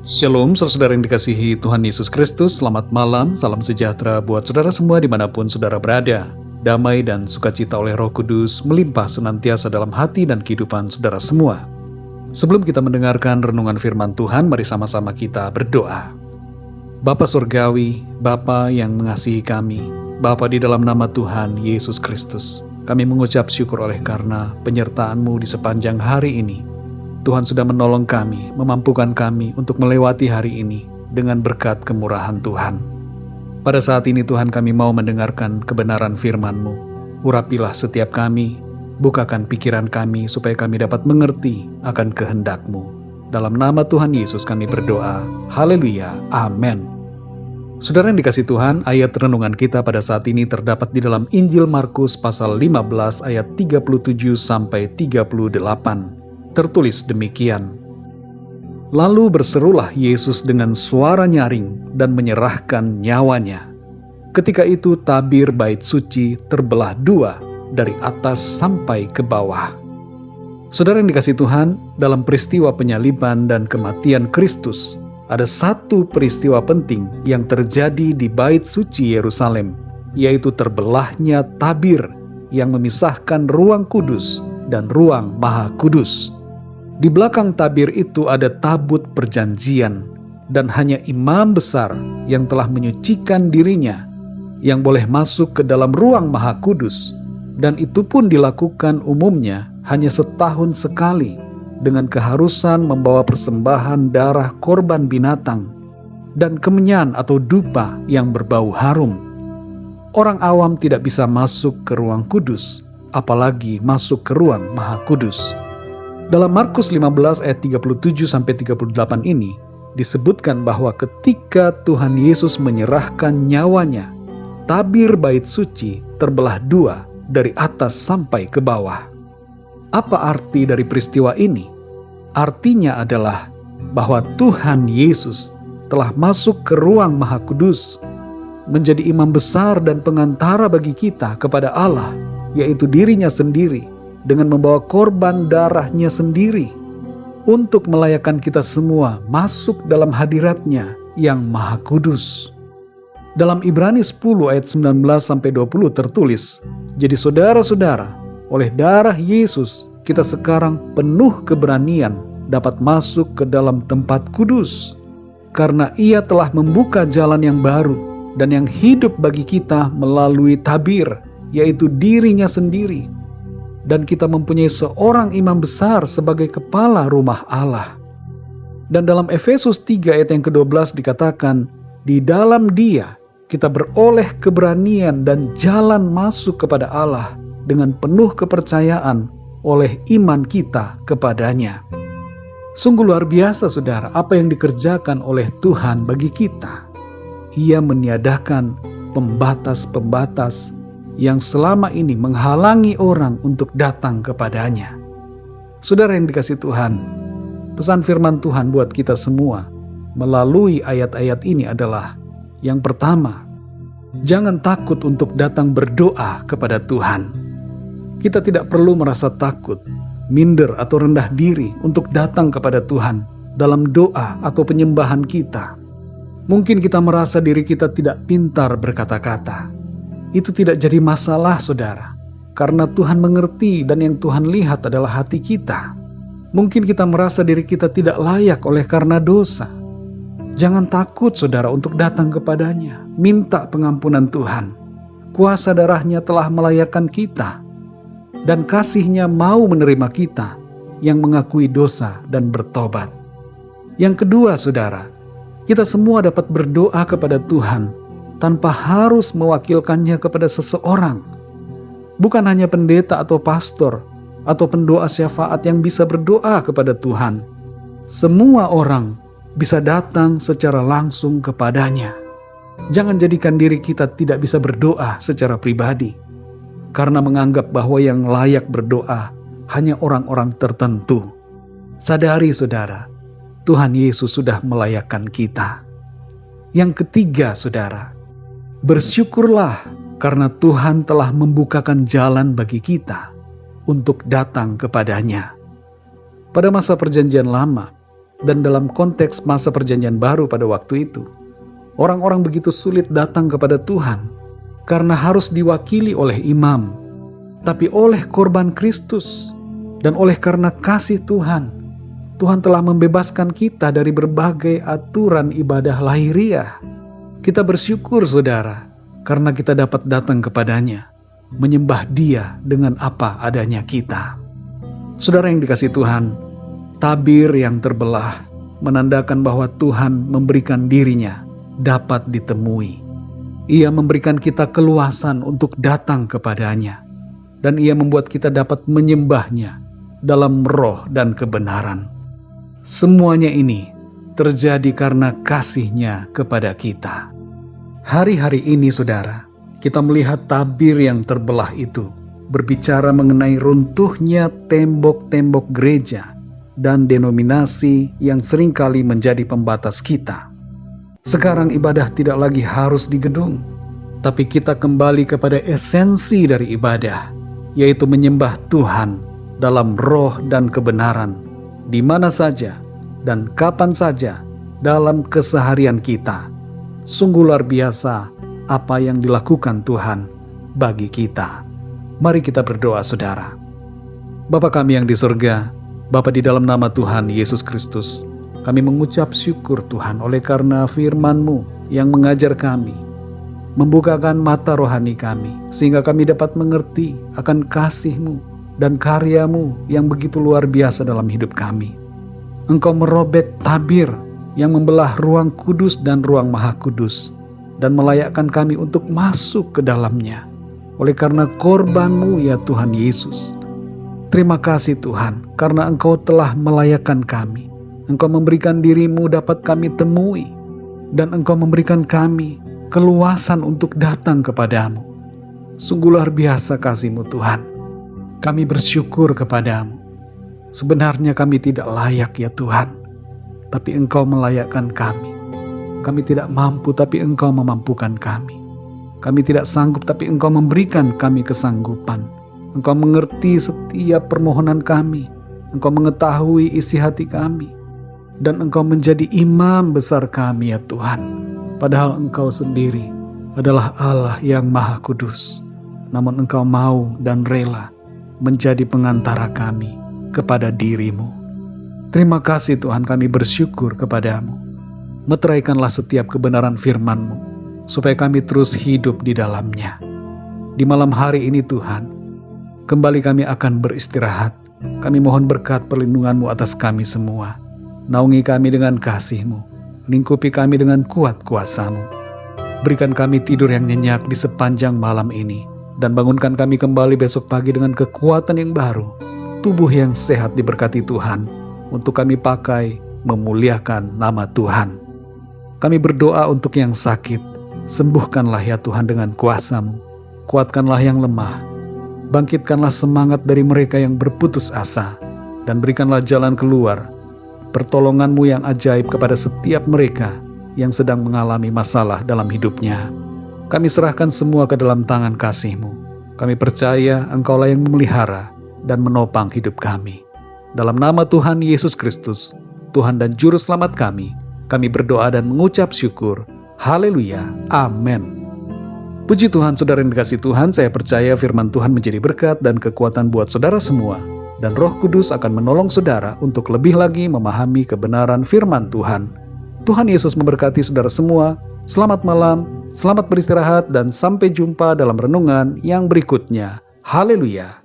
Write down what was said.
Shalom, saudara yang dikasihi Tuhan Yesus Kristus. Selamat malam, salam sejahtera buat saudara semua dimanapun saudara berada. Damai dan sukacita oleh Roh Kudus melimpah senantiasa dalam hati dan kehidupan saudara semua. Sebelum kita mendengarkan renungan firman Tuhan, mari sama-sama kita berdoa. Bapa Surgawi, Bapa yang mengasihi kami, Bapa di dalam nama Tuhan Yesus Kristus, kami mengucap syukur oleh karena penyertaan-Mu di sepanjang hari ini. Tuhan sudah menolong kami, memampukan kami untuk melewati hari ini dengan berkat kemurahan Tuhan. Pada saat ini Tuhan, kami mau mendengarkan kebenaran firman-Mu. Urapilah setiap kami, bukakan pikiran kami supaya kami dapat mengerti akan kehendak-Mu. Dalam nama Tuhan Yesus kami berdoa. Haleluya. Amin. Saudara yang dikasihi Tuhan, ayat renungan kita pada saat ini terdapat di dalam Injil Markus pasal 15 ayat 37 sampai 38. Tertulis demikian. Lalu berserulah Yesus dengan suara nyaring dan menyerahkan nyawanya. Ketika itu tabir bait suci terbelah dua dari atas sampai ke bawah. Saudara yang dikasihi Tuhan, dalam peristiwa penyaliban dan kematian Kristus, ada satu peristiwa penting yang terjadi di bait suci Yerusalem, yaitu terbelahnya tabir yang memisahkan ruang kudus dan ruang maha kudus. Di belakang tabir itu ada tabut perjanjian, dan hanya imam besar yang telah menyucikan dirinya yang boleh masuk ke dalam ruang maha kudus, dan itu pun dilakukan umumnya hanya setahun sekali dengan keharusan membawa persembahan darah korban binatang dan kemenyan atau dupa yang berbau harum. Orang awam tidak bisa masuk ke ruang kudus, apalagi masuk ke ruang maha kudus. Dalam Markus 15 ayat 37-38 ini disebutkan bahwa ketika Tuhan Yesus menyerahkan nyawanya, tabir bait suci terbelah dua dari atas sampai ke bawah. Apa arti dari peristiwa ini? Artinya adalah bahwa Tuhan Yesus telah masuk ke ruang maha kudus, menjadi imam besar dan pengantara bagi kita kepada Allah, yaitu dirinya sendiri, dengan membawa korban darahnya sendiri untuk melayakkan kita semua masuk dalam hadiratnya yang maha kudus. Dalam Ibrani 10 ayat 19-20 tertulis, jadi saudara-saudara, oleh darah Yesus kita sekarang penuh keberanian dapat masuk ke dalam tempat kudus, karena Ia telah membuka jalan yang baru dan yang hidup bagi kita melalui tabir, yaitu dirinya sendiri. Dan kita mempunyai seorang imam besar sebagai kepala rumah Allah. Dan dalam Efesus 3 ayat yang ke-12 dikatakan, di dalam Dia kita beroleh keberanian dan jalan masuk kepada Allah dengan penuh kepercayaan oleh iman kita kepadanya. Sungguh luar biasa saudara apa yang dikerjakan oleh Tuhan bagi kita. Ia meniadakan pembatas-pembatas yang selama ini menghalangi orang untuk datang kepadanya. Saudara yang dikasihi Tuhan, pesan firman Tuhan buat kita semua melalui ayat-ayat ini adalah, yang pertama, jangan takut untuk datang berdoa kepada Tuhan. Kita tidak perlu merasa takut, minder atau rendah diri untuk datang kepada Tuhan dalam doa atau penyembahan kita. Mungkin kita merasa diri kita tidak pintar berkata-kata. Itu tidak jadi masalah saudara, karena Tuhan mengerti dan yang Tuhan lihat adalah hati kita. Mungkin kita merasa diri kita tidak layak oleh karena dosa. Jangan takut saudara untuk datang kepadanya, minta pengampunan Tuhan. Kuasa darahnya telah melayakkan kita, dan kasih-Nya mau menerima kita yang mengakui dosa dan bertobat. Yang kedua saudara, kita semua dapat berdoa kepada Tuhan tanpa harus mewakilkannya kepada seseorang. Bukan hanya pendeta atau pastor atau pendoa syafaat yang bisa berdoa kepada Tuhan. Semua orang bisa datang secara langsung kepadanya. Jangan jadikan diri kita tidak bisa berdoa secara pribadi, karena menganggap bahwa yang layak berdoa hanya orang-orang tertentu. Sadari saudara, Tuhan Yesus sudah melayakkan kita. Yang ketiga saudara, bersyukurlah karena Tuhan telah membukakan jalan bagi kita untuk datang kepadanya. Pada masa perjanjian lama, Dan dalam konteks masa perjanjian baru pada waktu itu, orang-orang begitu sulit datang kepada Tuhan karena harus diwakili oleh imam. Tapi oleh korban Kristus dan oleh karena kasih Tuhan, Tuhan telah membebaskan kita dari berbagai aturan ibadah lahiriah. Kita bersyukur saudara, karena kita dapat datang kepadanya, menyembah Dia dengan apa adanya kita. Saudara yang dikasihi Tuhan, tabir yang terbelah menandakan bahwa Tuhan memberikan dirinya dapat ditemui. Ia memberikan kita keluasan untuk datang kepadanya, dan Ia membuat kita dapat menyembahnya dalam roh dan kebenaran. Semuanya ini terjadi karena kasih-Nya kepada kita. Hari-hari ini saudara, kita melihat tabir yang terbelah itu berbicara mengenai runtuhnya tembok-tembok gereja dan denominasi yang seringkali menjadi pembatas kita. Sekarang ibadah tidak lagi harus di gedung, tapi kita kembali kepada esensi dari ibadah, yaitu menyembah Tuhan dalam roh dan kebenaran, di mana saja dan kapan saja dalam keseharian kita. Sungguh luar biasa apa yang dilakukan Tuhan bagi kita. Mari kita berdoa saudara. Bapa kami yang di surga, Bapa di dalam nama Tuhan Yesus Kristus, kami mengucap syukur Tuhan oleh karena firman-Mu yang mengajar kami, membukakan mata rohani kami, sehingga kami dapat mengerti akan kasih-Mu dan karya-Mu yang begitu luar biasa dalam hidup kami. Engkau merobek tabir yang membelah ruang kudus dan ruang maha kudus, dan melayakkan kami untuk masuk ke dalamnya, oleh karena korban-Mu ya Tuhan Yesus. Terima kasih Tuhan, karena Engkau telah melayakkan kami. Engkau memberikan diri-Mu dapat kami temui, dan Engkau memberikan kami keluasan untuk datang kepadamu. Sungguh luar biasa kasih-Mu Tuhan. Kami bersyukur kepadamu. Sebenarnya kami tidak layak ya Tuhan, tapi Engkau melayakkan kami. Kami tidak mampu, tapi Engkau memampukan kami. Kami tidak sanggup, tapi Engkau memberikan kami kesanggupan. Engkau mengerti setiap permohonan kami. Engkau mengetahui isi hati kami. Dan Engkau menjadi imam besar kami ya Tuhan. Padahal Engkau sendiri adalah Allah yang maha kudus. Namun Engkau mau dan rela menjadi pengantara kami kepada diri-Mu. Terima kasih Tuhan, kami bersyukur kepadamu. Meteraikanlah setiap kebenaran firman-Mu, supaya kami terus hidup di dalamnya. Di malam hari ini Tuhan, kembali kami akan beristirahat. Kami mohon berkat perlindungan-Mu atas kami semua. Naungi kami dengan kasih-Mu, lingkupi kami dengan kuat kuasa-Mu. Berikan kami tidur yang nyenyak di sepanjang malam ini, dan bangunkan kami kembali besok pagi dengan kekuatan yang baru, tubuh yang sehat diberkati Tuhan, untuk kami pakai memuliakan nama Tuhan. Kami berdoa untuk yang sakit, sembuhkanlah ya Tuhan dengan kuasa-Mu, kuatkanlah yang lemah, bangkitkanlah semangat dari mereka yang berputus asa, dan berikanlah jalan keluar, pertolongan-Mu yang ajaib kepada setiap mereka yang sedang mengalami masalah dalam hidupnya. Kami serahkan semua ke dalam tangan kasih-Mu. Kami percaya Engkaulah yang memelihara dan menopang hidup kami. Dalam nama Tuhan Yesus Kristus, Tuhan dan Juru Selamat kami berdoa dan mengucap syukur. Haleluya. Amin. Puji Tuhan, saudara yang dikasihi Tuhan, saya percaya firman Tuhan menjadi berkat dan kekuatan buat saudara semua. Dan Roh Kudus akan menolong saudara untuk lebih lagi memahami kebenaran firman Tuhan. Tuhan Yesus memberkati saudara semua. Selamat malam, selamat beristirahat, dan sampai jumpa dalam renungan yang berikutnya. Haleluya.